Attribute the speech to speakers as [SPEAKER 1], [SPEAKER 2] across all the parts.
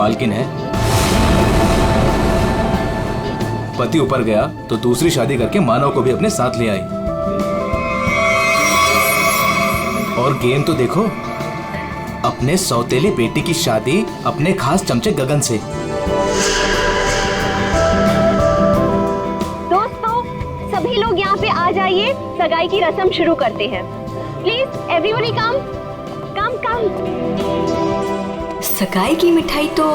[SPEAKER 1] मालकिन है। पति ऊपर गया तो दूसरी शादी करके मानव को भी अपने साथ ले आई। और गेम तो देखो, अपने सौतेली बेटी की शादी अपने खास चमचे गगन से।
[SPEAKER 2] दोस्तों, सभी लोग यहाँ पे आ जाइए, सगाई की रस्म शुरू करते हैं। प्लीज एवरीबॉडी कम कम कम।
[SPEAKER 3] सगाई की मिठाई तो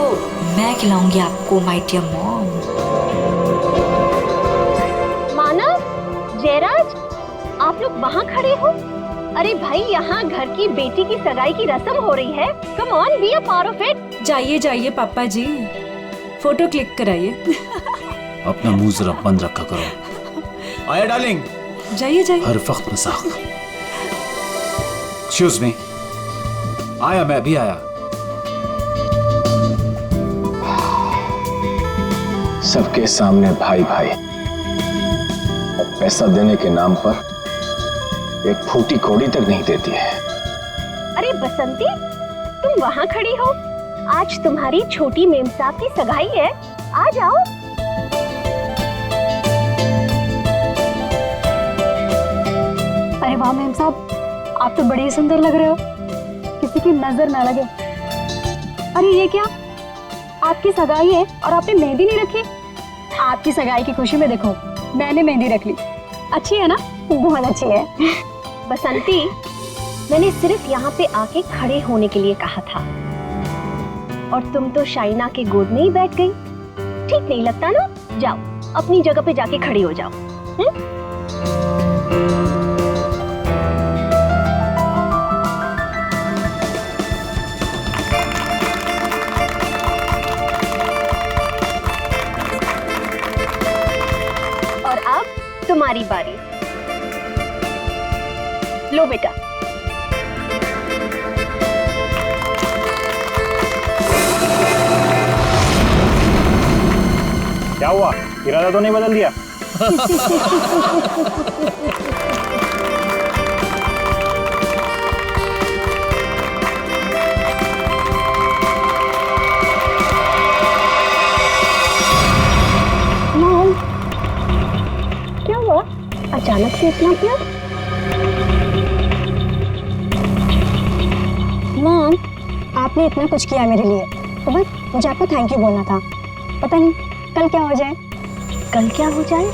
[SPEAKER 3] मैं खिलाऊंगी आपको माय डियर मॉम।
[SPEAKER 2] मानव, जयराज, आप लोग वहाँ खड़े हो? अरे भाई, यहाँ घर की बेटी की सगाई की रस्म हो रही है। Come on, be a part of it.
[SPEAKER 4] जाइए जाइए पापा जी, फोटो क्लिक कराइए।
[SPEAKER 1] अपना मुंह जरा बंद रखा करो। आया डार्लिंग,
[SPEAKER 4] जाइए जाइए।
[SPEAKER 1] हर वक्त मजाक। Excuse me. आया, मैं भी आया।
[SPEAKER 5] सबके सामने भाई भाई, और पैसा देने के नाम पर एक फूटी कौड़ी तक नहीं देती है।
[SPEAKER 2] अरे बसंती, तुम वहाँ खड़ी हो? आज तुम्हारी छोटी मेम साहब की सगाई है, आ जाओ।
[SPEAKER 6] अरे वाह मेम साहब, आप तो बड़े ही सुंदर लग रहे हो, किसी की नजर ना लगे। अरे ये क्या, आपकी सगाई है और आपने मेहंदी नहीं रखी? आपकी सगाई की खुशी में देखो, मैंने मेहंदी रख ली। अच्छी है ना?
[SPEAKER 2] बहुत अच्छी है। बसंती, मैंने सिर्फ यहाँ पे आके खड़े होने के लिए कहा था, और तुम तो शाइना के गोद में ही बैठ गई। ठीक नहीं लगता ना? जाओ अपनी जगह पे जाके खड़ी हो जाओ। और अब तुम्हारी बारी। लो बेटा।
[SPEAKER 7] क्या हुआ, इरादा तो नहीं बदल दिया?
[SPEAKER 2] मॉम, क्या हुआ? अचानक से इतना प्यार?
[SPEAKER 6] मॉम, आपने इतना कुछ किया मेरे लिए, तो बस मुझे आपको थैंक यू बोलना था। पता नहीं कल क्या हो जाए।
[SPEAKER 2] कल क्या हो जाए?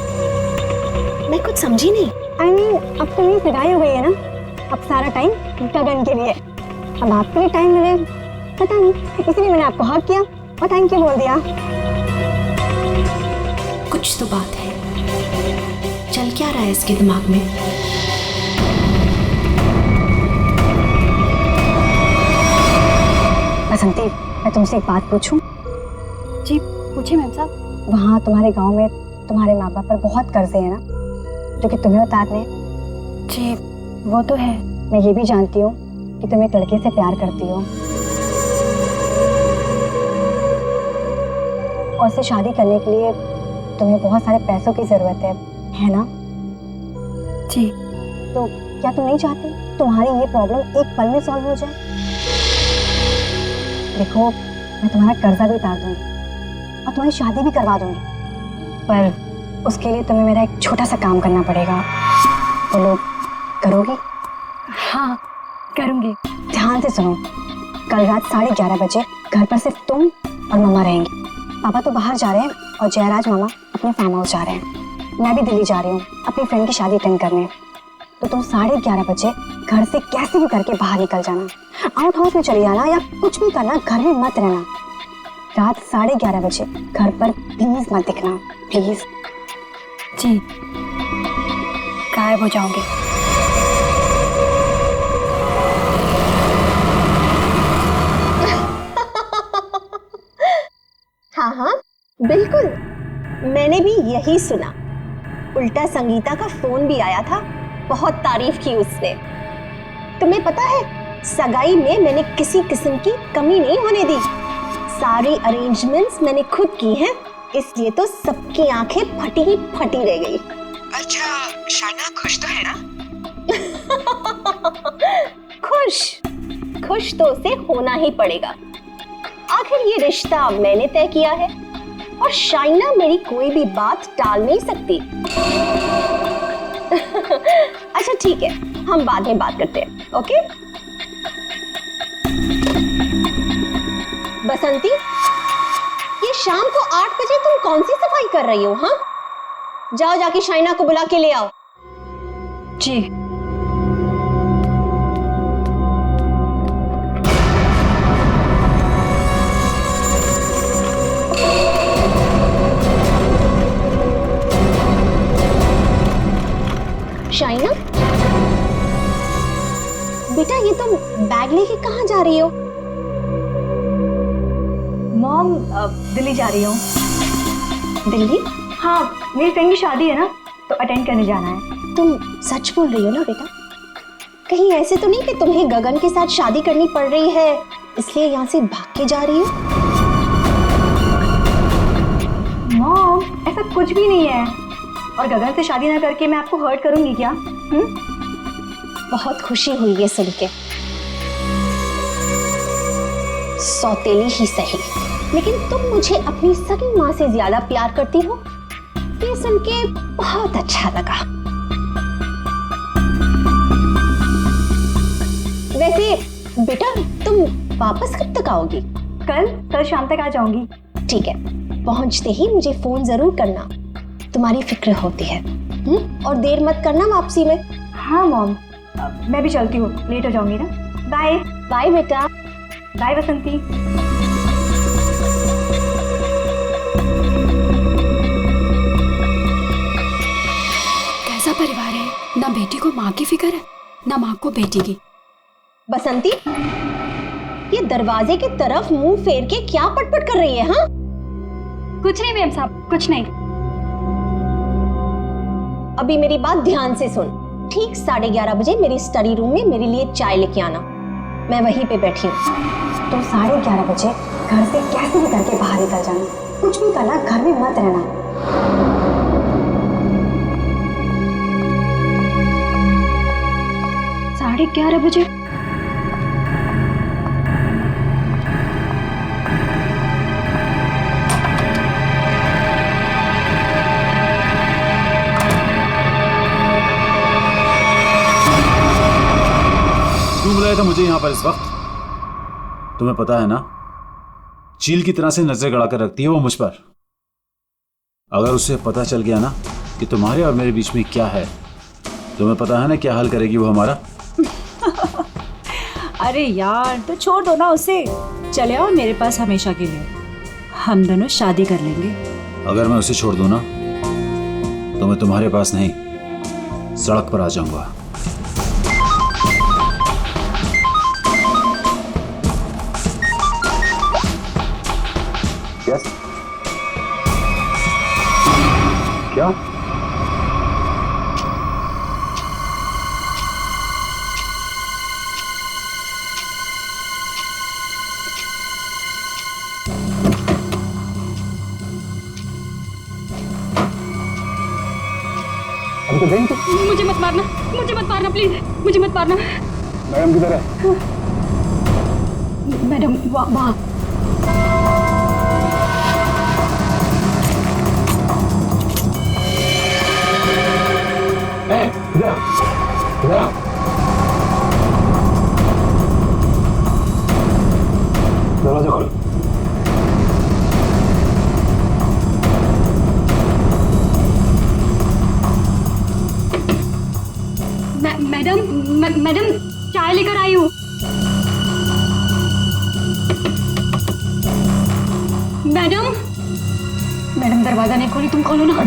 [SPEAKER 2] मैं कुछ समझी नहीं।
[SPEAKER 6] I mean, अब तो मेरी सगाई हो गई है ना, अब सारा टाइम गगन के लिए। अब आपके लिए टाइम मिले, पता नहीं, इसलिए मैंने आपको हक किया और थैंक यू बोल दिया।
[SPEAKER 3] कुछ तो बात है, चल क्या रहा है इसके दिमाग में?
[SPEAKER 6] बसंती, मैं तुमसे एक बात पूछूं? जी पूछिए मैम साहब। वहाँ तुम्हारे गांव में तुम्हारे माँ बाप पर बहुत कर्जे हैं ना, जो कि तुम्हें उतारने? जी वो तो है। मैं ये भी जानती हूँ कि तुम एक लड़के से प्यार करती हो और उससे शादी करने के लिए तुम्हें बहुत सारे पैसों की जरूरत है ना? जी। तो क्या तुम नहीं चाहती तुम्हारी ये प्रॉब्लम एक पल में सॉल्व हो जाए? देखो, मैं तुम्हारा कर्जा भी उतार दूंगी और तुम्हारी शादी भी करवा दूंगी, पर उसके लिए तुम्हें मेरा एक छोटा सा काम करना पड़ेगा। बोलो, करोगी? हाँ करूंगी। ध्यान से सुनो, कल रात 11:30 बजे घर पर सिर्फ तुम और मम्मा रहेंगी। पापा तो बाहर जा रहे हैं और जयराज मामा अपने फार्म हाउस जा रहे हैं। मैं भी दिल्ली जा रही हूँ अपनी फ्रेंड की शादी अटेंड करने। तो तुम 11:30 बजे घर से कैसे भी करके बाहर निकल जाना, आउट हाउस में चली जाना या कुछ भी करना, घर में मत रहना। रात 11:30 बजे घर पर प्लीज मत दिखना, प्लीज। जी, गायब हो जाओगे।
[SPEAKER 2] हाँ हाँ बिल्कुल, मैंने भी यही सुना। उल्टा संगीता का फोन भी आया था, बहुत तारीफ की उसने। तुम्हें पता है, सगाई में मैंने किसी किस्म की कमी नहीं होने दी। सारी अरेंजमेंट्स मैंने खुद की हैं, इसलिए तो सबकी आंखें फटी ही फटी रह गई।
[SPEAKER 3] अच्छा, शाइना खुश तो है ना?
[SPEAKER 2] खुश खुश तो उसे होना ही पड़ेगा। आखिर ये रिश्ता मैंने तय किया है और शाइना मेरी कोई भी बात टाल नहीं सकती। अच्छा ठीक है, हम बाद में बात करते हैं, ओके? बसंती, ये शाम को 8 बजे तुम कौन सी सफाई कर रही हो? हाँ, जाओ जाके शाइना को बुला के ले आओ।
[SPEAKER 6] जी।
[SPEAKER 2] शाइना, बेटा ये तुम बैग लेके कहाँ जा रही हो?
[SPEAKER 6] मॉम, दिल्ली जा रही हूँ।
[SPEAKER 2] दिल्ली?
[SPEAKER 6] हाँ, मेरी फ्रेंड की शादी है ना, तो अटेंड करने जाना है।
[SPEAKER 2] तुम सच बोल रही हो ना बेटा? कहीं ऐसे तो नहीं कि तुम्हें गगन के साथ शादी करनी पड़ रही है इसलिए यहाँ से भाग के जा रही हो?
[SPEAKER 6] मॉम, ऐसा कुछ भी नहीं है। और गगन से शादी ना करके मैं आपको हर्ट करूंगी क्या?
[SPEAKER 2] बहुत खुशी हुई ये सुन के। सौतेली ही सही, लेकिन तुम मुझे अपनी सगी माँ से ज्यादा प्यार करती हो, ये सुन के बहुत अच्छा लगा। वैसे बेटा तुम वापस कब तक आओगी?
[SPEAKER 6] कल शाम तक आ जाऊंगी।
[SPEAKER 2] ठीक है, पहुंचते ही मुझे फोन जरूर करना, तुम्हारी फिक्र होती है। और देर मत करना वापसी में।
[SPEAKER 6] हाँ मॉम, मैं भी चलती हूँ, लेट हो जाऊंगी ना। बाय।
[SPEAKER 2] बाय बेटा।
[SPEAKER 6] बाय बसंती।
[SPEAKER 3] कैसा परिवार है, ना बेटी को माँ की फिक्र है ना माँ को बेटी की।
[SPEAKER 2] बसंती, ये दरवाजे की तरफ मुंह फेर के क्या पटपट कर रही है? हाँ,
[SPEAKER 6] कुछ नहीं मैम साहब, कुछ नहीं।
[SPEAKER 2] अभी मेरी बात ध्यान से सुन। ठीक 11:30 बजे मेरी स्टडी रूम में मेरे लिए चाय लेके आना, मैं वहीं पे बैठी हूँ।
[SPEAKER 6] तो 11:30 बजे घर से कैसे भी करके बाहर निकल जाना, कुछ भी करना, घर में मत रहना। 11:30 बजे?
[SPEAKER 8] क्यों बुलाया था मुझे यहाँ पर इस वक्त? तुम्हें पता है ना, चील की तरह से नजर गड़ा कर रखती है वो मुझ पर। अगर उसे पता चल गया ना कि तुम्हारे और मेरे बीच में क्या है, तुम्हें पता है ना क्या हाल करेगी वो हमारा।
[SPEAKER 4] अरे यार, तो छोड़ दो ना उसे, चले आओ मेरे पास हमेशा के लिए, हम दोनों शादी कर लेंगे।
[SPEAKER 8] अगर मैं उसे छोड़ दूं ना तो मैं तुम्हारे पास नहीं, सड़क पर आ जाऊंगा।
[SPEAKER 5] यस, क्या? हम तो गई थी।
[SPEAKER 6] मुझे मत मारना, मुझे मत मारना प्लीज, मुझे मत मारना।
[SPEAKER 5] मैडम किधर है?
[SPEAKER 6] मैडम वहाँ।
[SPEAKER 5] दरवाजा खोलो।
[SPEAKER 6] मैडम चाय लेकर आई हूँ। मैडम दरवाजा नहीं खोली, तुम खोलो ना।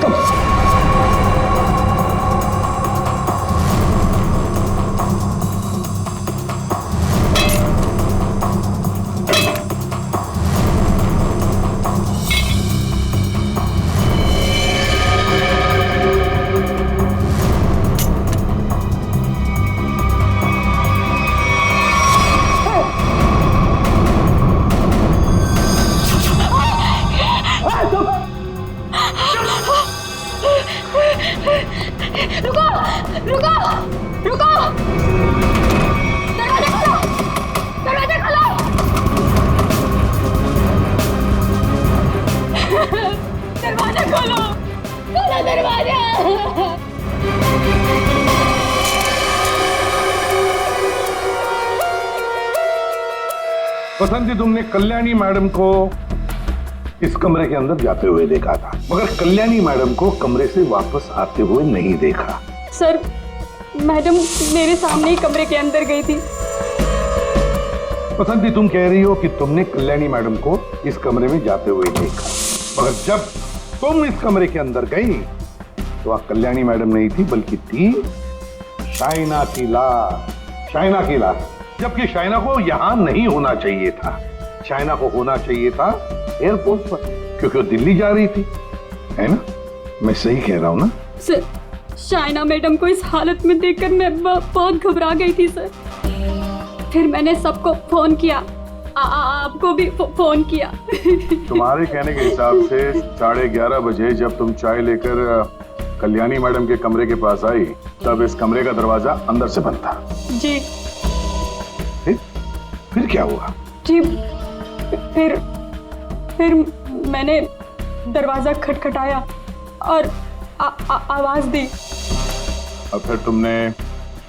[SPEAKER 6] रुको! दरवाजा खोलो!
[SPEAKER 9] बसंती, तुमने कल्याणी मैडम को इस कमरे के अंदर जाते हुए देखा था, मगर कल्याणी मैडम को कमरे से वापस आते हुए नहीं देखा।
[SPEAKER 3] सर, मैडम मेरे सामने ही कमरे के अंदर गई थी।
[SPEAKER 9] बसंती, तुम कह रही हो कि तुमने कल्याणी मैडम को इस कमरे में जाते हुए देखा, मगर जब तुम इस कमरे के अंदर गई तो वहां कल्याणी मैडम नहीं थी, बल्कि थी शाइना की लाश। शाइना की लाश, जबकि शाइना को यहां नहीं होना चाहिए था। शाइना को होना चाहिए था एयरपोर्ट पर, क्योंकि वो दिल्ली जा रही थी, है ना? मैं सही कह रहा हूं ना?
[SPEAKER 3] सर, शाइना मैडम को इस हालत में देखकर मैं बहुत घबरा गई थी सर। फिर मैंने सबको फोन किया, आपको भी फोन किया।
[SPEAKER 9] तुम्हारे कहने के हिसाब से 11:30 बजे जब तुम चाय लेकर कल्याणी मैडम के कमरे के पास आई, तब इस कमरे का दरवाजा अंदर से बंद था।
[SPEAKER 3] जी।
[SPEAKER 9] फिर क्या हुआ?
[SPEAKER 3] जी, फिर मैंने दरवाजा खटखटाया और आवाज दी।
[SPEAKER 9] और फिर तुमने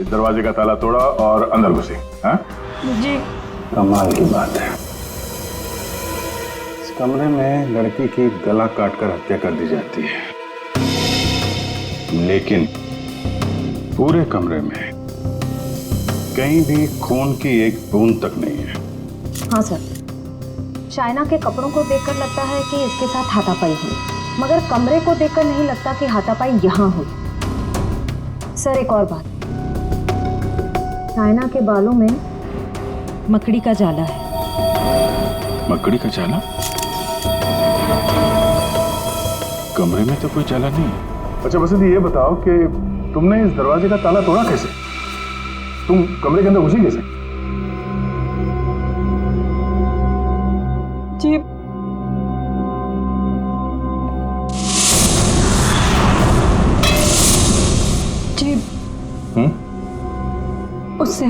[SPEAKER 9] इस दरवाजे का ताला तोड़ा और अंदर घुसे? हाँ?
[SPEAKER 3] जी।
[SPEAKER 9] कमाल की बात है, इस कमरे में लड़की की गला काटकर हत्या कर दी जाती है, लेकिन पूरे कमरे में कहीं भी खून की एक बूंद तक नहीं है।
[SPEAKER 6] हाँ सर, शाइना के कपड़ों को देखकर लगता है कि इसके साथ हाथापाई हुई, मगर कमरे को देखकर नहीं लगता कि हाथापाई यहाँ हुई। सर, एक और बात, शाइना के बालों में
[SPEAKER 4] मकड़ी का जाला है।
[SPEAKER 9] मकड़ी का जाला? कमरे में तो कोई जाला नहीं। अच्छा बसंती, ये बताओ कि तुमने इस दरवाजे का ताला तोड़ा कैसे? तुम कमरे के अंदर घुसी कैसे?
[SPEAKER 3] जी, उससे।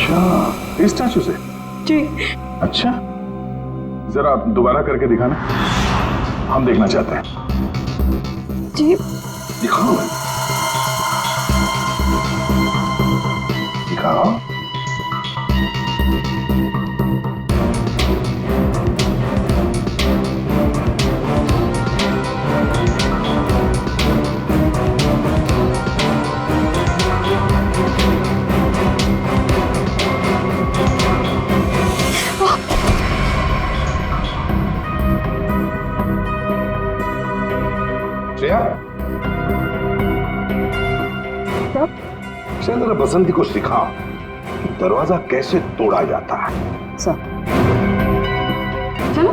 [SPEAKER 9] अच्छा, इस स्टैचू से?
[SPEAKER 3] जी।
[SPEAKER 9] अच्छा, जरा दोबारा करके दिखाना, हम देखना चाहते हैं।
[SPEAKER 3] जी।
[SPEAKER 9] दिखाओ, दिखाओ। जरा बसंती को सिखाओ कि दरवाजा कैसे तोड़ा जाता है।
[SPEAKER 6] सर,
[SPEAKER 3] चलो।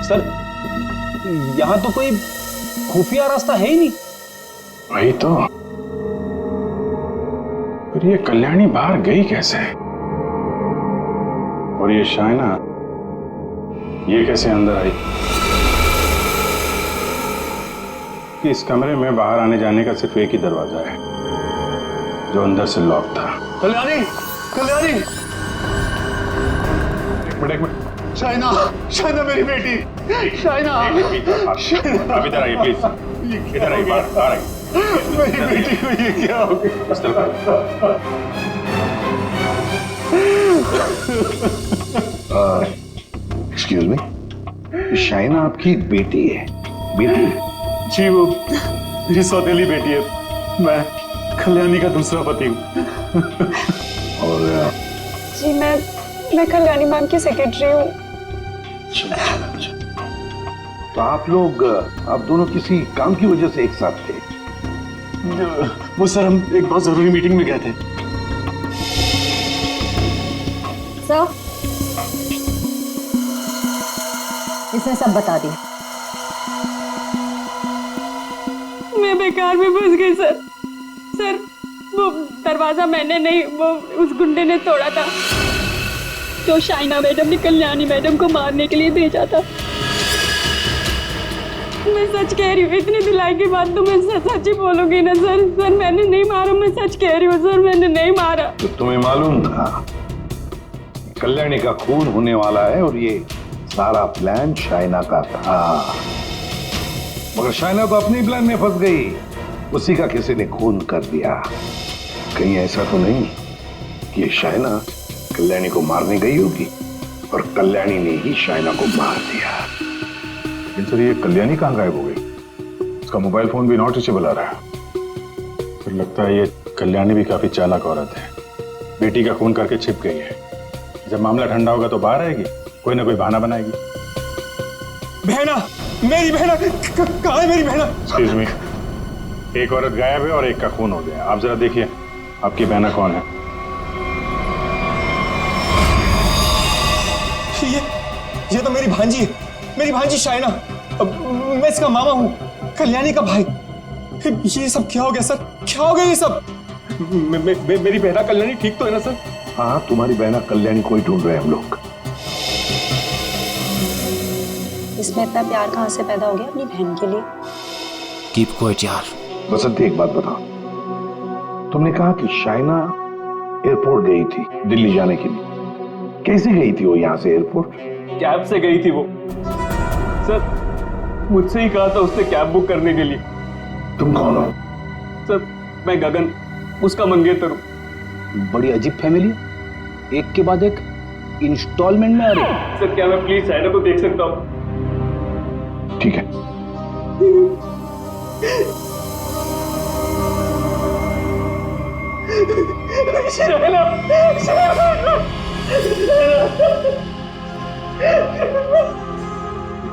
[SPEAKER 8] सर, यहाँ तो कोई खुफिया रास्ता है ही नहीं।
[SPEAKER 9] वही तो, फिर ये कल्याणी बाहर गई कैसे? और ये शाइना, ये कैसे अंदर आई? कि इस कमरे में बाहर आने जाने का सिर्फ एक ही दरवाजा है, जो अंदर से लॉक था।
[SPEAKER 10] कल्याणी, कल्याणी,
[SPEAKER 9] एक मिनट,
[SPEAKER 10] शाइना, शाइना मेरी बेटी, शाइना,
[SPEAKER 9] अब इधर आइए प्लीज, इधर आइए, बाहर आइए।
[SPEAKER 10] मेरी बेटी को ये क्या हो गया?
[SPEAKER 9] इस तरफ आइए। एक्सक्यूज मी, शाइना आपकी बेटी है? बेटी?
[SPEAKER 10] जी, वो मेरी सौतेली बेटी है। मैं कल्याणी का दूसरा पति हूँ।
[SPEAKER 9] और
[SPEAKER 3] जी, मैं कल्याणी मैम की सेक्रेटरी हूँ।
[SPEAKER 9] तो आप लोग, आप दोनों किसी काम की वजह से एक साथ थे?
[SPEAKER 10] वो सर, हम एक बहुत जरूरी मीटिंग में गए थे।
[SPEAKER 6] सर, इसने सब बता दिया।
[SPEAKER 3] मैं बेकार में फंस गई सर। सर, वो दरवाजा मैंने नहीं, वो उस गुंडे ने तोड़ा था। तो शाइना मैडम ने कल्याणी मैडम को मारने के लिए भेजा था। मैं सच कह रही हूँ, इतनी दिलाई की बात तो मैं सच ही बोलूंगी ना सर। सर मैंने नहीं मारा, मैं सच कह रही हूँ सर, मैंने नहीं मारा।
[SPEAKER 9] तो तुम्हें मालूम था कल्याणी का खून होने वाला है और ये सारा प्लान शाइना का था, मगर शाइना तो अपनी प्लान में फंस गई, उसी का किसी ने खून कर दिया। कहीं ऐसा तो नहीं कि ये शाइना कल्याणी को मारने गई होगी और कल्याणी ने ही शाइना को मार दिया।
[SPEAKER 10] लेकिन सर ये कल्याणी कहाँ गायब हो गई? उसका मोबाइल फोन भी नॉट रीचेबल आ रहा है। फिर लगता है ये कल्याणी भी काफी चालाक औरत है, बेटी का खून करके छिप गई है। जब मामला ठंडा होगा तो बाहर आएगी, कोई ना कोई बहाना बनाएगी।
[SPEAKER 11] बहना, मेरी बहना कहाँ है? मेरी बहना।
[SPEAKER 10] एक्सक्यूज मी, एक औरत गायब है और एक का खून हो गया। आप जरा देखिए आपकी बहना कौन है।
[SPEAKER 11] ये तो मेरी भांजी है, मेरी भांजी शाइना। मैं इसका मामा हूँ, कल्याणी का भाई। ये सब क्या हो गया सर? क्या हो गया ये सब? मेरी बहना कल्याणी ठीक तो है ना सर?
[SPEAKER 9] हाँ, तुम्हारी बहना कल्याणी को ही ढूंढ रहे हैं हम लोग।
[SPEAKER 6] इसमें इतना प्यार कहाँ से पैदा हो गया अपनी बहन के लिए?
[SPEAKER 1] कीप क्वाइट यार।
[SPEAKER 9] बसंती, एक बात बताओ, तुमने कहा कि शाइना एयरपोर्ट गई थी दिल्ली जाने के लिए। कैसे गई थी वो यहाँ से एयरपोर्ट?
[SPEAKER 11] कैब से गई थी वो सर। मुझसे ही कहा था उसने कैब बुक करने के लिए।
[SPEAKER 9] तुम कौन हो?
[SPEAKER 11] सर मैं गगन, उसका मंगेतर हूँ।
[SPEAKER 5] बड़ी अजीब फैमिली है, एक के बाद एक इंस्टॉलमेंट में आ रही है।
[SPEAKER 11] सर क्या मैं प्लीज शाइना को देख सकता हूँ?
[SPEAKER 9] ठीक है।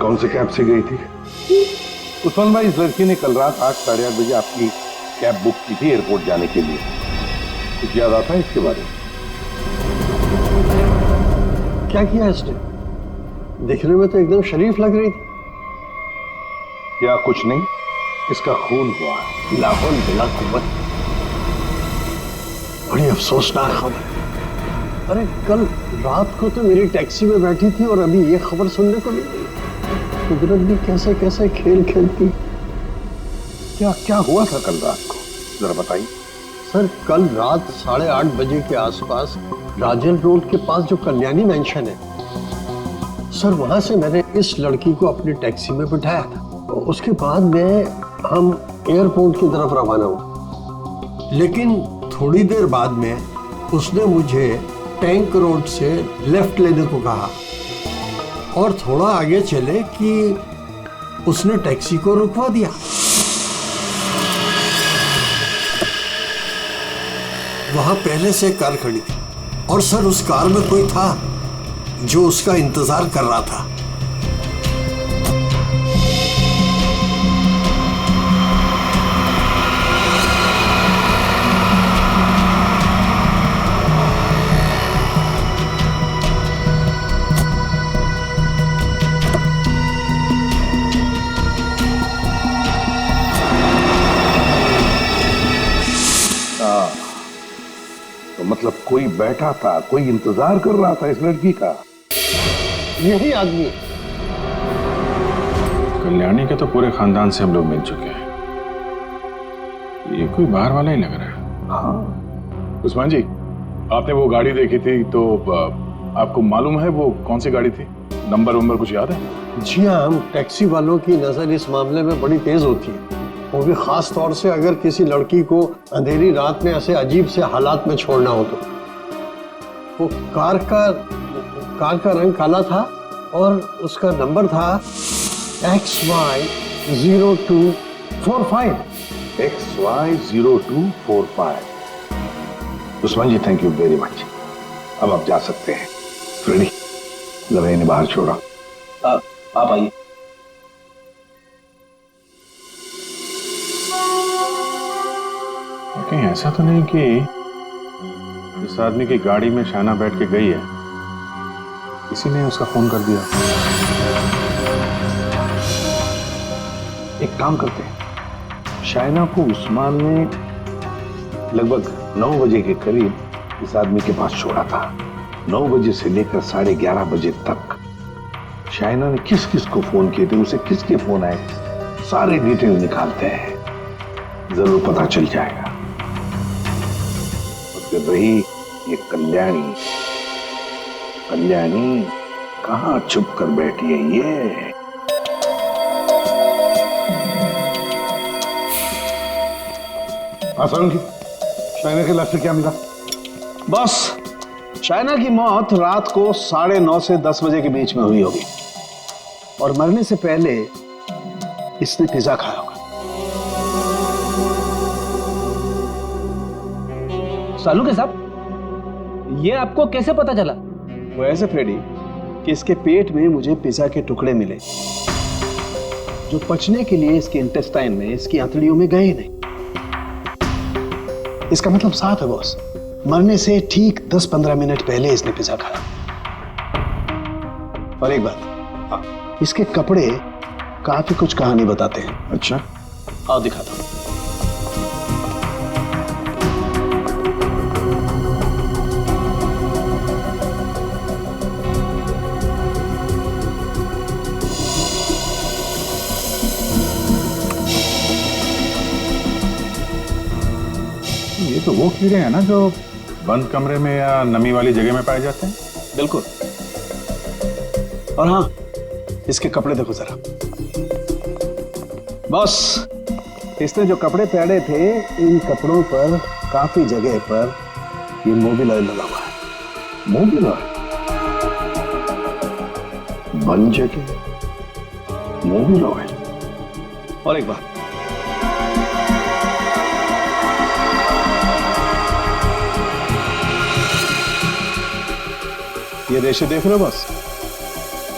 [SPEAKER 9] कौन से कैब से गई थी? उस्मान भाई, इस लड़की ने कल रात 8 साढ़े 8 बजे आपकी कैब बुक की थी एयरपोर्ट जाने के लिए। कुछ याद आता है इसके बारे में?
[SPEAKER 12] क्या किया इसने? दिखने में तो एकदम शरीफ लग रही थी।
[SPEAKER 9] क्या कुछ नहीं, इसका खून हुआ।
[SPEAKER 12] लाहौल बिला कुव्वत। बड़ी अफसोसनाक खबर। अरे कल रात को तो मेरी टैक्सी में बैठी थी और अभी ये खबर सुनने को मिल गई। कुदरत भी कैसे कैसे खेल खेलती।
[SPEAKER 9] क्या क्या हुआ था कल रात को, जरा बताइए।
[SPEAKER 12] सर कल रात 8:30 बजे के आसपास राजल रोड के पास जो कल्याणी मैंशन है सर, वहां से मैंने इस लड़की को अपनी टैक्सी में बिठाया था। उसके बाद में हम एयरपोर्ट की तरफ रवाना हुए, लेकिन थोड़ी देर बाद में उसने मुझे टैंक रोड से लेफ्ट लेने को कहा और थोड़ा आगे चले कि उसने टैक्सी को रुकवा दिया। वहां पहले से कार खड़ी थी और सर उस कार में कोई था जो उसका इंतजार कर रहा था।
[SPEAKER 9] तो मतलब कोई बैठा था, कोई इंतजार कर रहा था इस लड़की का।
[SPEAKER 12] यही आदमी है।
[SPEAKER 10] कल्याणी के तो पूरे खानदान से हम लोग मिल चुके हैं, ये कोई बाहर वाला ही लग रहा है।
[SPEAKER 9] हाँ
[SPEAKER 10] उस्मान जी, आपने वो गाड़ी देखी थी तो आपको मालूम है वो कौन सी गाड़ी थी? नंबर वंबर कुछ याद है?
[SPEAKER 12] जी हाँ, हम टैक्सी वालों की नजर इस मामले में बड़ी तेज होती है, वो भी खास तौर से अगर किसी लड़की को अंधेरी रात में ऐसे अजीब से हालात में छोड़ना हो तो। वो कार का रंग काला था और उसका नंबर था XY0245।
[SPEAKER 9] XY0245। Usman ji, thank you very much. अब आप जा सकते हैं। फ्रेडी, जरा इन्हें बाहर छोड़ा।
[SPEAKER 5] आप आइए।
[SPEAKER 10] कहीं ऐसा तो नहीं कि इस आदमी की गाड़ी में शाइना बैठ के गई है, किसी ने उसका फोन कर दिया?
[SPEAKER 9] एक काम करते हैं, शाइना को उस्मान ने लगभग 9 बजे के करीब इस आदमी के पास छोड़ा था। 9 बजे से लेकर 11:30 बजे तक शाइना ने किस किस को फोन किए थे, उसे किसके फोन आए, सारे डिटेल निकालते हैं, जरूर पता चल जाएगा। और फिर रही ये कल्याणी, कल्याणी कहां छुप कर बैठी है ये? की शाइना के लाश से क्या मिला?
[SPEAKER 13] बस शाइना की मौत रात को 9:30 से 10 बजे के बीच में हुई होगी और मरने से पहले इसने पिज्जा खाया होगा।
[SPEAKER 11] सालू के साहब, ये आपको कैसे पता चला?
[SPEAKER 13] वो ऐसे फ्रेडी कि इसके पेट में मुझे पिज्जा के टुकड़े मिले जो पचने के लिए इसके इंटेस्टाइन में, इसकी आंतड़ियों में गए नहीं। इसका मतलब साफ है बॉस, मरने से ठीक 10-15 मिनट पहले इसने पिज्जा खाया। और एक बात, इसके कपड़े काफी कुछ कहानी बताते हैं।
[SPEAKER 9] अच्छा,
[SPEAKER 13] आओ दिखाता हूं।
[SPEAKER 10] ये तो वो कीड़े हैं ना जो बंद कमरे में या नमी वाली जगह में पाए जाते हैं?
[SPEAKER 13] बिल्कुल। और हाँ, इसके कपड़े देखो जरा। बॉस, इसने जो कपड़े पहने थे, इन कपड़ों पर काफी जगह पर ये मोबिल ऑयल लगा हुआ है।
[SPEAKER 9] Mobil oil? बंद जगह मोबिल ऑयल?
[SPEAKER 13] और एक बात, ये रेशे देख रहे हो बस?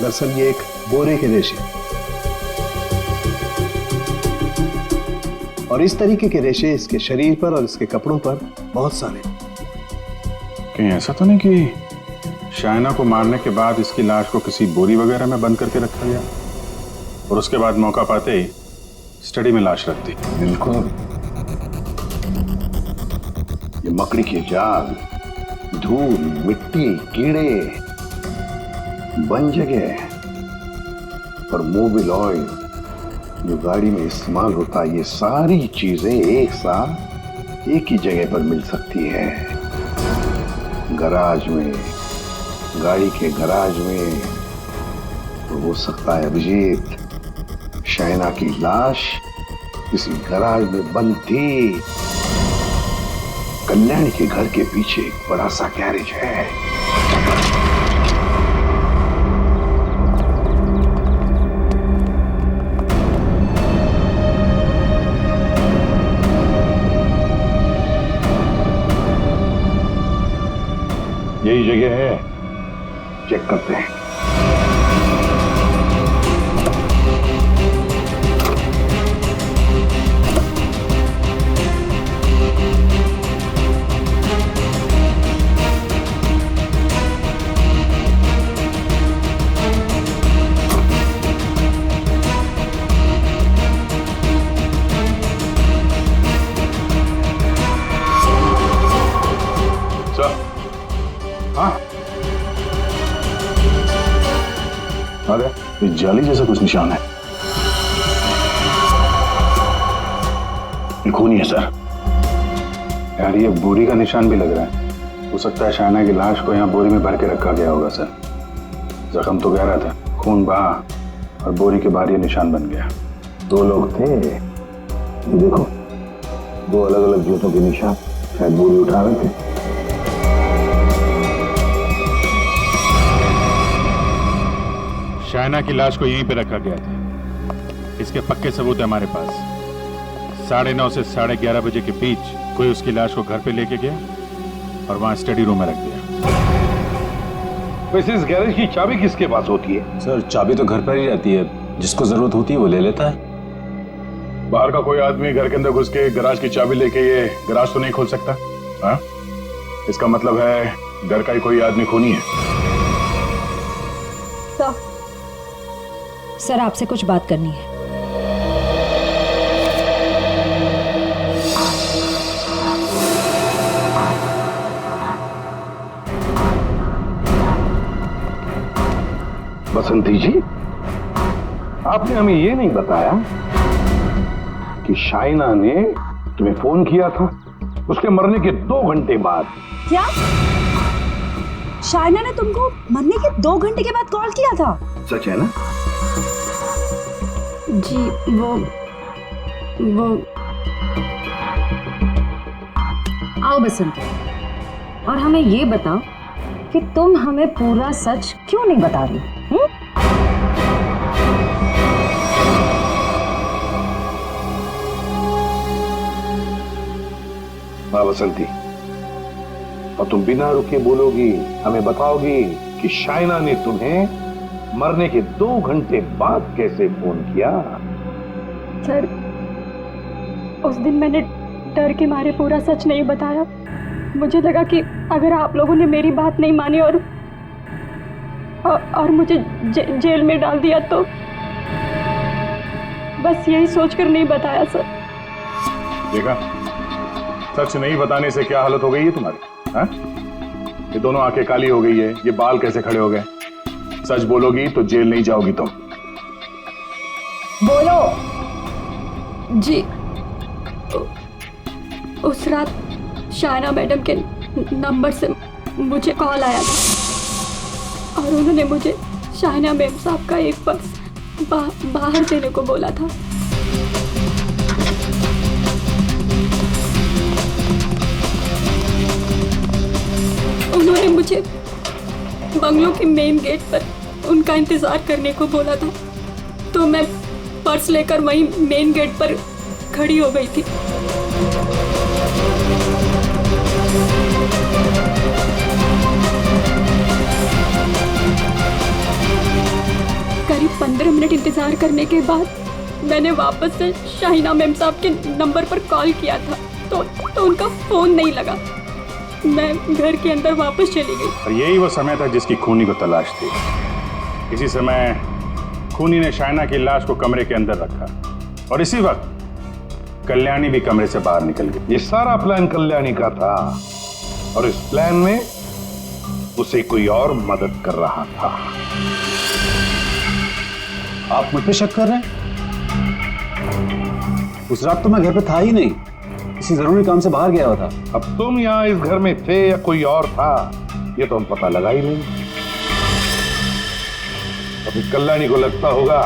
[SPEAKER 13] दरअसल ये एक बोरे के रेशे, और इस तरीके के रेशे इसके शरीर पर और इसके कपड़ों पर बहुत सारे।
[SPEAKER 10] कहीं ऐसा तो नहीं कि शाइना को मारने के बाद इसकी लाश को किसी बोरी वगैरह में बंद करके रखा गया और उसके बाद मौका पाते ही स्टडी में लाश रख दी?
[SPEAKER 9] बिल्कुल। ये मकड़ी के जाल, धूल, मिट्टी, कीड़े, बंद जगह और मोबिल ऑयल जो गाड़ी में इस्तेमाल होता है, ये सारी चीजें एक साथ एक ही जगह पर मिल सकती है। गराज में, गाड़ी के गराज में। तो हो सकता है अभिजीत, शाइना की लाश किसी गराज में बंद थी। कल्याणी के घर के पीछे एक बड़ा सा गैरेज है। यही जगह है, चेक करते हैं।
[SPEAKER 10] अरे ये जाली जैसा कुछ निशान है। ये खूनी है सर। यार ये बोरी का निशान भी लग रहा है। हो सकता है शाइना की लाश को यहाँ बोरी में भर के रखा गया होगा सर। जख्म तो गहरा था, खून बहा और बोरी के बाहर ये निशान बन गया।
[SPEAKER 9] 2 लोग थे, ये देखो 2 अलग अलग जूतों के निशान, शायद बोरी उठा रहे थे।
[SPEAKER 10] शाइना की लाश को यहीं पे रखा गया था। इसके पक्के सबूत है हमारे पास। 9:30 से 11:30 बजे के बीच कोई उसकी लाश को घर पे लेके गया और वहां स्टडी रूम में रख दिया।
[SPEAKER 9] वैसे इस गैरेज की चाबी किसके पास होती है?
[SPEAKER 8] सर चाबी तो घर पर ही रहती है, जिसको जरूरत होती है वो ले लेता है।
[SPEAKER 10] बाहर का कोई आदमी घर के अंदर घुस के गराज की चाबी लेके ये गराज तो नहीं खोल सकता? हाँ? इसका मतलब है घर का ही कोई आदमी खूनी है।
[SPEAKER 4] सर आपसे कुछ बात करनी है।
[SPEAKER 9] बसंती जी, आपने हमें ये नहीं बताया कि शाइना ने तुम्हें फोन किया था उसके मरने के 2 घंटे बाद।
[SPEAKER 4] क्या शाइना ने तुमको मरने के 2 घंटे के बाद कॉल किया था?
[SPEAKER 9] सच है ना?
[SPEAKER 3] जी वो
[SPEAKER 4] आओ बसंत, और हमें ये बताओ कि तुम हमें पूरा सच क्यों नहीं बता रही?
[SPEAKER 9] हाँ बसंती, और तुम बिना रुके बोलोगी, हमें बताओगी कि शाइना ने तुम्हें मरने के 2 घंटे बाद कैसे फोन किया?
[SPEAKER 3] सर, उस दिन मैंने डर के मारे पूरा सच नहीं बताया। मुझे लगा कि अगर आप लोगों ने मेरी बात नहीं मानी और मुझे जेल में डाल दिया तो बस यही सोचकर नहीं बताया सर।
[SPEAKER 10] देखा, सच नहीं बताने से क्या हालत हो गई है तुम्हारी? हाँ? ये दोनों आंखें काली हो गई है, ये बाल कैसे खड़े हो गए? सच बोलोगी तो जेल नहीं जाओगी तुम।
[SPEAKER 3] बोलो। जी, उस रात शाइना मैडम के नंबर से मुझे कॉल आया था और उन्होंने मुझे शाइना मैम साहब का एक पर्स बाहर देने को बोला था। उन्होंने मुझे बंगलों के मेन गेट पर उनका इंतजार करने को बोला था, तो मैं पर्स लेकर वहीं मेन गेट पर खड़ी हो गई थी। करीब 15 मिनट इंतजार करने के बाद मैंने वापस से शाइना मैम साहब के नंबर पर कॉल किया था, तो उनका फोन नहीं लगा। मैं घर के अंदर वापस चली गई।
[SPEAKER 10] और यही वो समय था जिसकी खूनी को तलाश थी। इसी समय खूनी ने शाइना की लाश को कमरे के अंदर रखा और इसी वक्त कल्याणी भी कमरे से बाहर निकल गई।
[SPEAKER 9] ये सारा प्लान कल्याणी का था और इस प्लान में उसे कोई और मदद कर रहा था।
[SPEAKER 8] आप मुझ पे शक कर रहे हैं? उस रात तो मैं घर पे था ही नहीं, किसी जरूरी काम से बाहर गया हुआ था।
[SPEAKER 9] अब तुम यहाँ इस घर में थे या कोई और था, ये तो हम पता लगा ही नहीं। अब इस कल्याणी को लगता होगा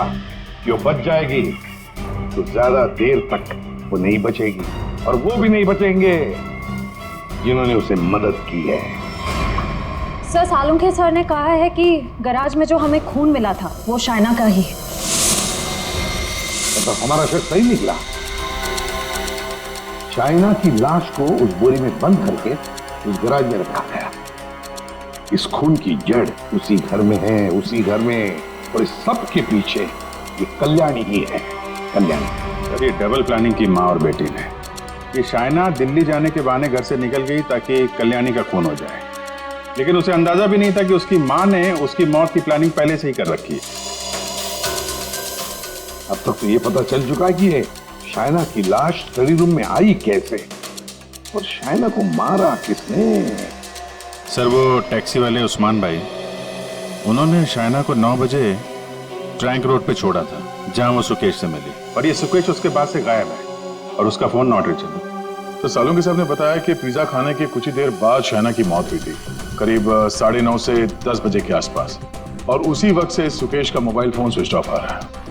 [SPEAKER 9] कि वो बच जाएगी, तो ज्यादा देर तक वो नहीं बचेगी, और वो भी नहीं बचेंगे जिन्होंने उसे मदद की है।
[SPEAKER 4] सर, सालुंखे सर ने कहा है कि गैराज में जो हमें खून मिला था वो शाइना का ही है।
[SPEAKER 9] तो हमारा शक सही निकला। शाइना की लाश को उस बोरी में बंद करके उस गैराज में रखा गया। इस खून की जड़ उसी घर में है, उसी घर में, और इस सब के पीछे ये कल्याणी ही है। कल्याणी।
[SPEAKER 10] ये डबल प्लानिंग की माँ और बेटी ने। ये शाइना दिल्ली जाने के बहाने घर से निकल गई ताकि कल्याणी का खून हो जाए, लेकिन उसे अंदाजा भी नहीं था कि उसकी माँ ने उसकी मौत की प्लानिंग पहले से ही कर रखी है।
[SPEAKER 9] अब तक तो ये पता चल चुका है कि ये शाइना की लाश स्टडी रूम में आई कैसे, और शाइना को मारा किसने?
[SPEAKER 10] सर, वो टैक्सी वाले उस्मान भाई, उन्होंने शाइना को 9 बजे ट्रैंक रोड पे छोड़ा था जहां वो सुकेश से मिली, और ये सुकेश उसके बाद से गायब है और उसका फोन नॉट रीचेबल। तो सालुंखे साहब ने बताया कि पिज्जा खाने के कुछ ही देर बाद शाइना की मौत हुई थी, करीब 9:30 से 10 बजे के आसपास, और उसी वक्त से सुकेश का मोबाइल फोन स्विच ऑफ आ रहा है।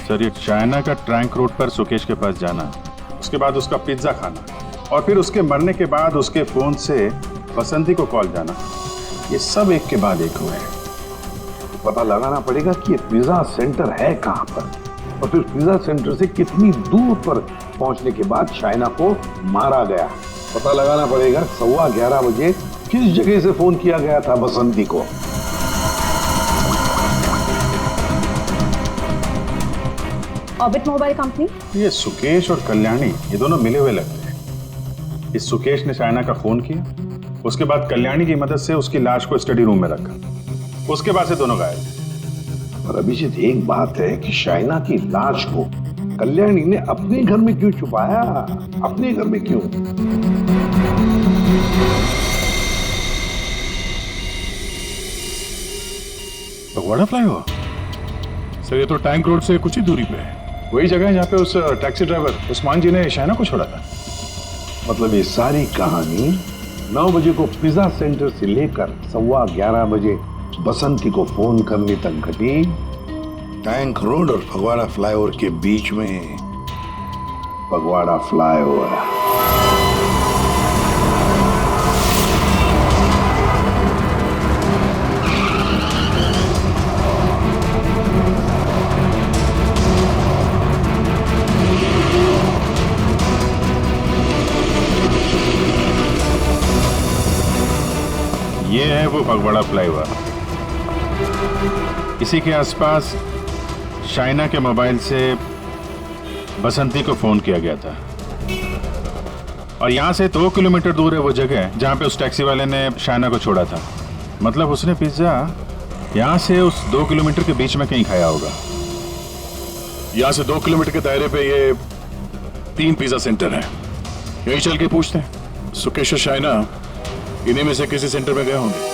[SPEAKER 10] सर, ये शाइना का ट्रैंक रोड पर सुकेश के पास जाना, उसके बाद उसका पिज्जा खाना, और फिर उसके मरने के बाद उसके फोन से बसंती को कॉल जाना, ये सब एक के बाद एक हुए।
[SPEAKER 9] पता लगाना पड़ेगा कि ये पिज्जा सेंटर है कहां पर, और फिर पिज्जा सेंटर से कितनी दूर पर पहुंचने के बाद शाइना को मारा गया। पता लगाना पड़ेगा 11:15 बजे किस जगह से फोन किया गया था बसंती को।
[SPEAKER 4] Orbit mobile company.
[SPEAKER 10] ये सुकेश और कल्याणी, ये दोनों मिले हुए लगते हैं। इस सुकेश ने शाइना का फोन किया, उसके बाद कल्याणी की मदद से उसकी लाश को स्टडी रूम में रखा, उसके बाद से दोनों गायब।
[SPEAKER 9] पर अभिजीत, एक बात है कि शाइना की लाश को कल्याणी ने अपने घर में क्यों छुपाया? अपने घर में क्यों?
[SPEAKER 10] फगवाड़ा फ्लाईओवर? सर ये तो टैंक रोड से कुछ ही दूरी पे है। वही जगह है जहाँ पे उस टैक्सी ड्राइवर उस्मान जी ने शाइना को छोड़ा था।
[SPEAKER 9] मतलब ये सारी कहानी 9 बजे को पिज्जा सेंटर से लेकर 11:15 बजे बसंती को फोन करने तक घटी टैंक रोड और फगवाड़ा फ्लाईओवर के बीच में। फगवाड़ा फ्लाईओवर।
[SPEAKER 10] ये है वो फगवाड़ा फ्लाईओवर। इसी के आसपास शाइना के मोबाइल से बसंती को फोन किया गया था और यहाँ से 2 किलोमीटर दूर है वो जगह जहाँ पे उस टैक्सी वाले ने शाइना को छोड़ा था। मतलब उसने पिज्जा यहाँ से उस 2 किलोमीटर के बीच में कहीं खाया होगा।
[SPEAKER 14] यहाँ से 2 किलोमीटर के दायरे पे ये 3 पिज्जा सेंटर हैं। यही चल के पूछते हैं। सुकेश और शाइना इन्हीं में से किसी सेंटर में गए होंगे।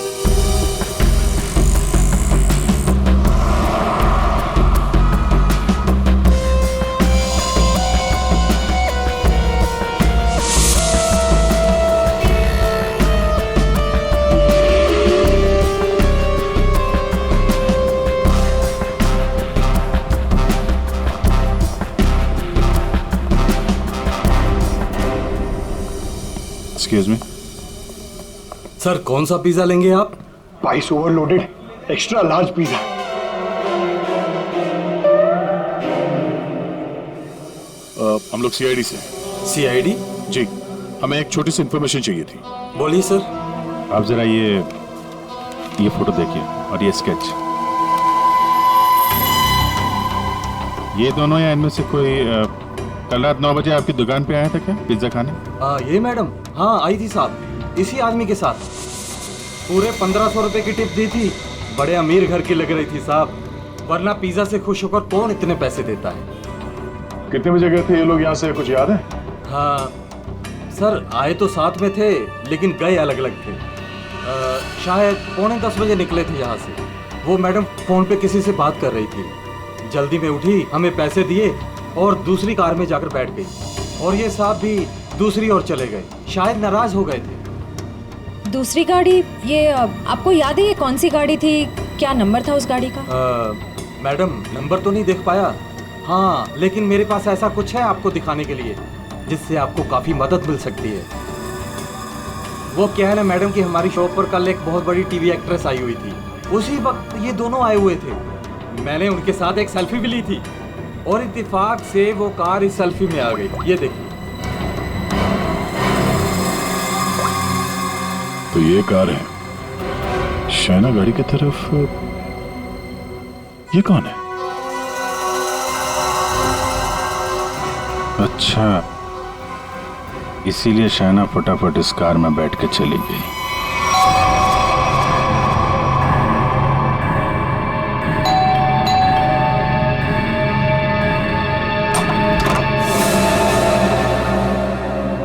[SPEAKER 10] एक्सक्यूज मी
[SPEAKER 11] सर, कौन सा पिज्जा लेंगे आप?
[SPEAKER 9] Spice overloaded extra large pizza.
[SPEAKER 14] हम लोग सीआईडी से।
[SPEAKER 11] सीआईडी?
[SPEAKER 14] जी, हमें एक छोटी सी इंफॉर्मेशन चाहिए थी।
[SPEAKER 11] बोलिए सर।
[SPEAKER 10] आप जरा ये फोटो देखिए और ये स्केच। ये दोनों या इनमें से कोई कल रात 9 बजे आपकी दुकान पे आया था क्या पिज्जा खाने?
[SPEAKER 11] ये मैडम, हाँ आई थी साहब, इसी आदमी के साथ। पूरे 1500 रुपए की टिप दी थी। बड़े अमीर घर की लग रही थी साहब, वरना पिज्जा से खुश होकर कौन इतने पैसे देता है।
[SPEAKER 14] कितने बजे गए थे ये लोग यहाँ से, कुछ याद है?
[SPEAKER 11] हाँ सर, आए तो साथ में थे लेकिन गए अलग अलग थे। शायद 9:45 बजे निकले थे यहाँ से। वो मैडम फोन पे किसी से बात कर रही थी। जल्दी में उठी, हमें पैसे दिए और दूसरी कार में जाकर बैठ गई। और ये साहब भी दूसरी ओर चले गए, शायद नाराज हो गए थे।
[SPEAKER 4] दूसरी गाड़ी, ये आपको याद है ये कौन सी गाड़ी थी? क्या नंबर था उस गाड़ी का?
[SPEAKER 11] मैडम नंबर तो नहीं देख पाया, हाँ लेकिन मेरे पास ऐसा कुछ है आपको दिखाने के लिए जिससे आपको काफी मदद मिल सकती है। वो क्या है ना मैडम कि हमारी शॉप पर कल एक बहुत बड़ी टीवी एक्ट्रेस आई हुई थी। उसी वक्त ये दोनों आए हुए थे। मैंने उनके साथ एक सेल्फी भी ली थी और इत्तेफाक से वो कार इस सेल्फी में आ गई। ये देखिए।
[SPEAKER 14] तो ये कार है शाइना गाड़ी की तरफ। ये कौन है?
[SPEAKER 10] अच्छा, इसीलिए शाइना फटाफट इस कार में बैठ के चली गई।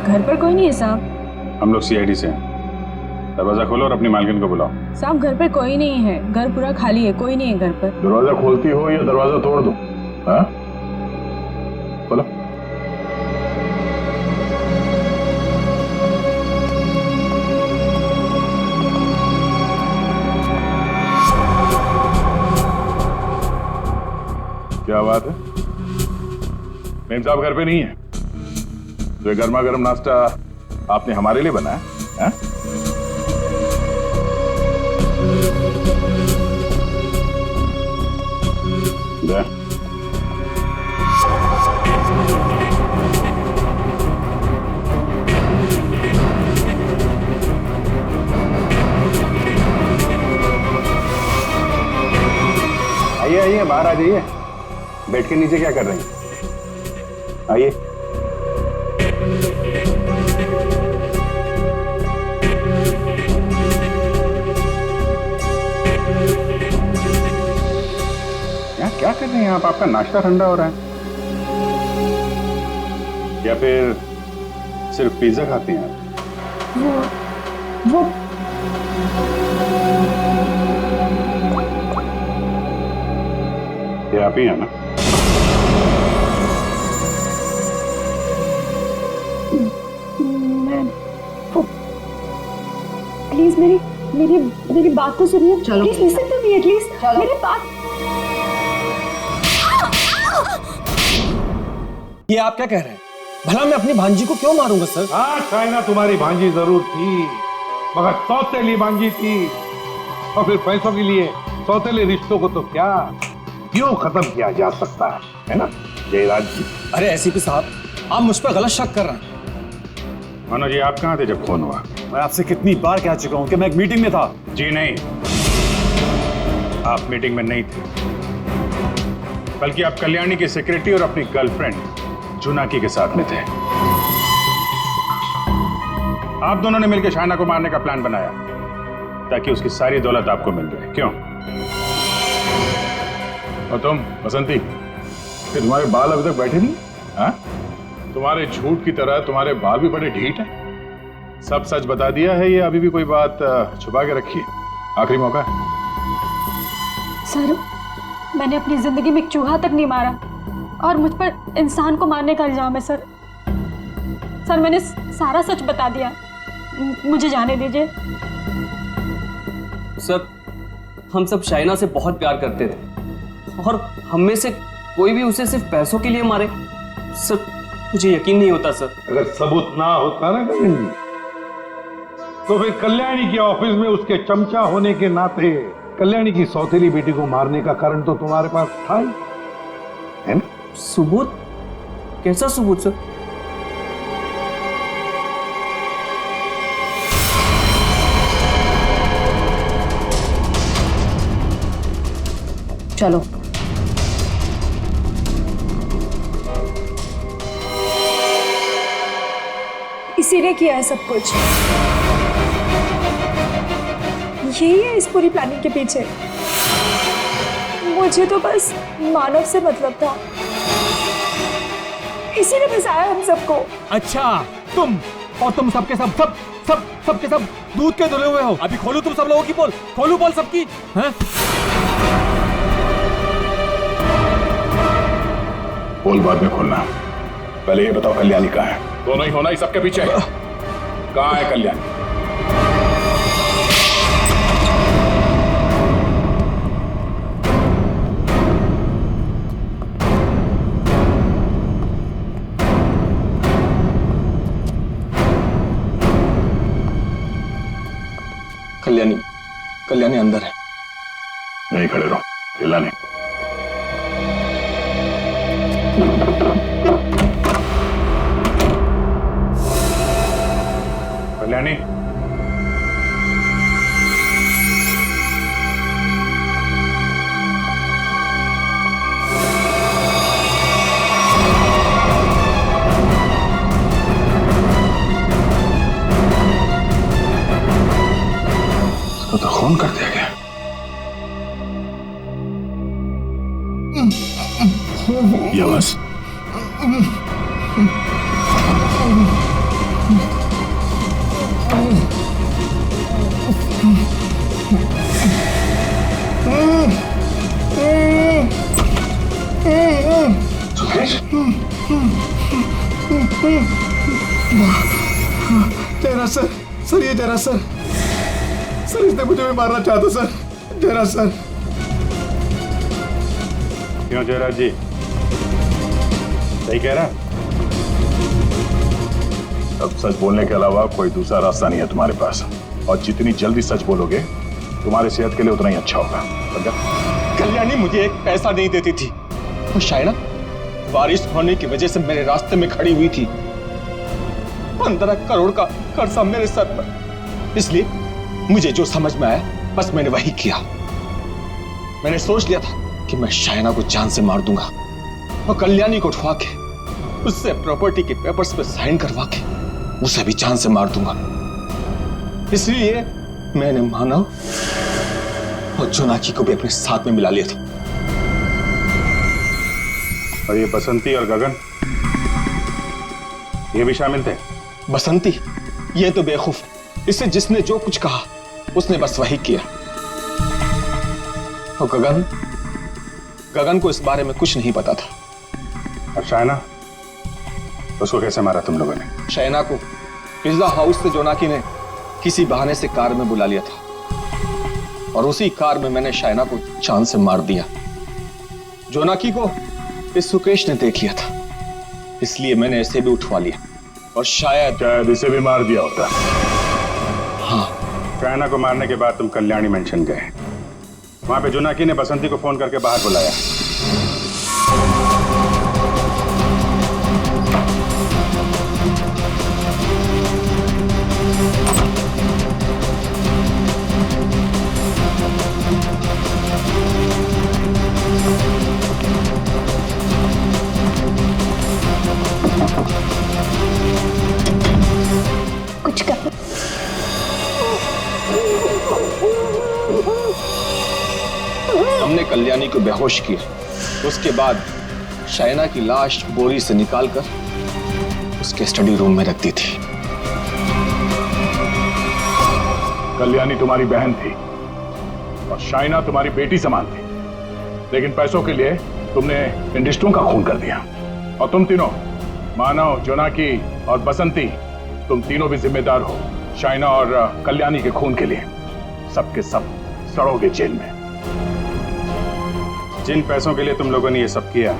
[SPEAKER 4] घर पर कोई नहीं है साहब।
[SPEAKER 10] हम लोग सीआईडी से हैं। दरवाजा खोलो और अपनी मालकिन को बुलाओ।
[SPEAKER 4] साहब घर पे कोई नहीं है, घर पूरा खाली है, कोई नहीं है घर पर।
[SPEAKER 14] दरवाजा खोलती हो या दरवाजा तोड़ दो? हाँ, खोलो। क्या बात है, मेम साहब घर पे नहीं है? तो ये गर्मा गर्म नाश्ता आपने हमारे लिए बनाया है?
[SPEAKER 9] आइए आइए, बाहर आ जाइए। बेड के नीचे क्या कर रही हैं? आइए। क्या कर रही हैं आप? आपका नाश्ता ठंडा हो रहा है
[SPEAKER 10] या फिर सिर्फ पिज्जा खाती हैं आप?
[SPEAKER 4] वो
[SPEAKER 10] ये आप ही है ना?
[SPEAKER 6] प्लीज मेरी बात तो सुनिए। Please listen to me at least. मेरी बात।
[SPEAKER 11] ये आप क्या कह रहे हैं? भला मैं अपनी भांजी को क्यों मारूंगा सर?
[SPEAKER 9] हाँ शाइना तुम्हारी भांजी जरूर थी, मगर सौतेली भांजी थी। और फिर पैसों के लिए सौतेले रिश्तों को तो क्या क्यों खत्म किया जा सकता है ना जयराज जी?
[SPEAKER 11] अरे एसीपी साहब, आप मुझ पर गलत शक कर रहे हैं।
[SPEAKER 10] मनोज जी, आप कहाँ थे जब फोन हुआ?
[SPEAKER 8] मैं आपसे कितनी बार कह चुका हूं कि मैं एक मीटिंग में था।
[SPEAKER 10] जी नहीं, आप मीटिंग में नहीं थे, बल्कि आप कल्याणी के सेक्रेटरी और अपनी गर्लफ्रेंड जुनाकी के साथ में थे। आप दोनों ने मिलकर शाइना को मारने का प्लान बनाया ताकि उसकी सारी दौलत आपको मिल जाए। क्यों? और तुम बसंती, कि तुम्हारे बाल अभी तक बैठे नहीं? हाँ? तुम्हारे झूठ की तरह तुम्हारे बाल भी बड़े ढीठ हैं। सब सच बता दिया है, ये अभी भी कोई बात छुपा के रखी है? आखिरी मौका है।
[SPEAKER 3] सर, मैंने अपनी जिंदगी में एक चूहा तक नहीं मारा और मुझ पर इंसान को मारने का इल्जाम है सर। सर, मैंने सारा सच बता दिया, मुझे जाने दीजिए।
[SPEAKER 15] सर, हम सब शाइना से बहुत प्यार करते थे और हम में से कोई भी उसे सिर्फ पैसों के लिए मारे, सर मुझे यकीन नहीं होता सर।
[SPEAKER 9] अगर सबूत ना होता ना गगन जी, तो फिर कल्याणी के ऑफिस में उसके चमचा होने के नाते कल्याणी की सौतेली बेटी को मारने का कारण तो तुम्हारे पास था ही, है ना?
[SPEAKER 15] सबूत? कैसा सबूत सर?
[SPEAKER 4] चलो।
[SPEAKER 6] इसी ने किया है सब कुछ। यही है इस पूरी प्लानिंग के पीछे। मुझे तो बस मानव से मतलब था, इसी ने फंसाया हम सबको।
[SPEAKER 11] अच्छा, तुम और तुम सबके सबके सब दूध के धुले हुए हो। अभी खोलू तुम सब लोगों की पोल, खोलू पोल सबकी। हैं?
[SPEAKER 10] पोल बाद में खोलना, पहले ये बताओ कल्याणी कहाँ है? दोनों ही होना ही सबके पीछे। कहाँ है कल्याणी?
[SPEAKER 11] कल्याणी अंदर है।
[SPEAKER 10] नहीं खड़े रहो, हिला नहीं। कल्याणी, इसको तो खून कर दिया गया। ये बस
[SPEAKER 11] तेरा सर ये तेरा सर इसने मुझे भी मारना चाहता सर। तेरा सर।
[SPEAKER 10] क्यों जयराज जी, सही कह रहा? अब सच बोलने के अलावा कोई दूसरा रास्ता नहीं है तुम्हारे पास, और जितनी जल्दी सच बोलोगे तुम्हारी सेहत के लिए उतना ही अच्छा होगा। समझा?
[SPEAKER 11] कल्याणी मुझे एक पैसा नहीं देती थी, और शायना बारिश होने की वजह से मेरे रास्ते में खड़ी हुई थी। 15 करोड़ का कर्जा मेरे सर पर। इसलिए मुझे जो समझ में आया बस मैंने वही किया। मैंने सोच लिया था कि मैं शायना को जान से मार दूंगा और कल्याणी को उठवा के उससे प्रॉपर्टी के पेपर्स पे साइन करवा के उसे भी जान से मार दूंगा। इसलिए मैंने मानव और जोनाकी को भी अपने साथ में मिला लिया था।
[SPEAKER 10] और ये बसंती और गगन, ये भी शामिल थे?
[SPEAKER 11] बसंती ये तो बेवकूफ है, इससे जिसने जो कुछ कहा उसने बस वही किया। और गगन गगन को इस बारे में कुछ नहीं पता था।
[SPEAKER 10] और शायना, उसको कैसे मारा तुम लोगों ने?
[SPEAKER 11] शैना को पिज्जा हाउस से जोनाकी ने किसी बहाने से कार में बुला लिया था और उसी कार में मैंने शैना को चांद से मार दिया। जोनाकी को इस सुकेश ने देख लिया था, इसलिए मैंने इसे भी उठवा लिया और शायद
[SPEAKER 10] इसे भी मार दिया होता।
[SPEAKER 11] हाँ।
[SPEAKER 10] शैना को मारने के बाद तुम कल्याणी मेंशन गए। वहां पे जोनाकी ने बसंती को फोन करके बाहर बुलाया।
[SPEAKER 2] कुछ कर।
[SPEAKER 11] हमने कल्याणी को बेहोश किया। उसके बाद शैना की लाश बोरी से निकालकर उसके स्टडी रूम में रख दी थी।
[SPEAKER 10] कल्याणी तुम्हारी बहन थी और शाइना तुम्हारी बेटी समान थी, लेकिन पैसों के लिए तुमने इन रिश्तों का खून कर दिया। और तुम तीनों, मानव, जोनाकी और बसंती, तुम तीनों भी जिम्मेदार हो शाइना और कल्याणी के खून के लिए। सबके सब सड़ोगे जेल में। जिन पैसों के लिए तुम लोगों ने ये सब किया,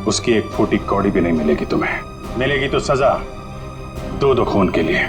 [SPEAKER 10] उसकी एक फूटी कौड़ी भी नहीं मिलेगी तुम्हें। मिलेगी तो सजा दो खून के लिए।